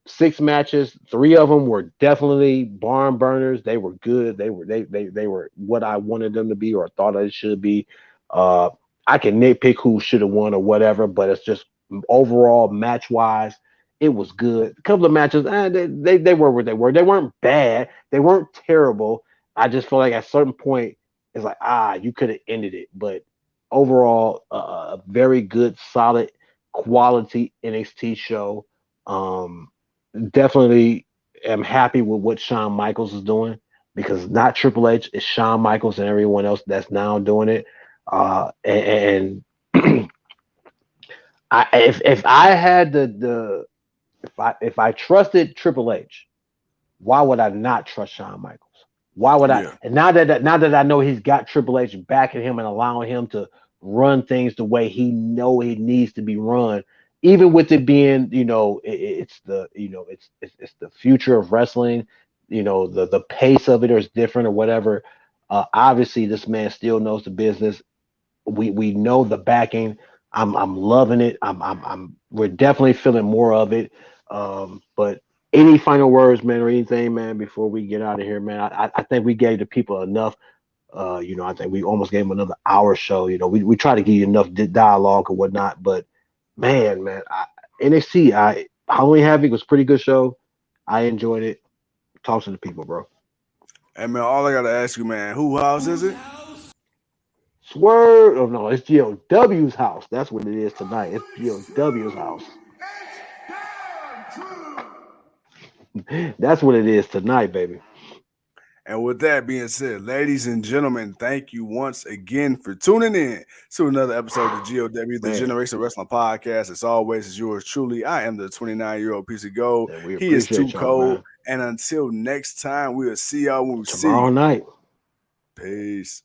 6 matches, 3 of them were definitely barn burners. They were good. They were what I wanted them to be or thought it should be. Uh, I can nitpick who should have won or whatever, but it's just overall match wise, it was good. A couple of matches, they were what they were. They weren't bad. They weren't terrible. I just feel like at a certain point, it's like, you could have ended it. But overall, a very good, solid, quality NXT show. Um, Definitely am happy with what Shawn Michaels is doing, because not Triple H, it's Shawn Michaels and everyone else that's now doing it. And if I had the if I trusted Triple H, why would I not trust Shawn Michaels? Why would I? Yeah, And now that I know he's got Triple H backing him and allowing him to run things the way he know it needs to be run, even with it being, it's the, it's the future of wrestling. The pace of it is different or whatever. Obviously, this man still knows the business. We know the backing. I'm loving it. We're definitely feeling more of it. But any final words, man, or anything, man, before we get out of here, man? I think we gave the people enough. I think we almost gave them another hour show. We try to give you enough dialogue or whatnot. But man, NXT, Halloween Havoc was a pretty good show. I enjoyed it. Talk to the people, bro. hey man, all I gotta ask you, man, who house is it? Swerve. Oh no, it's GOW's house. That's what it is tonight. It's GOW's house. That's what it is tonight, baby. And with that being said, ladies and gentlemen, thank you once again for tuning in to another episode of GOW, the Man, Generation Wrestling Podcast. As always, is yours truly. I am the 29-year-old piece of gold. and we He is too appreciate y'all, cold. man. And until next time, we'll see y'all when we see Tomorrow you. night. Peace.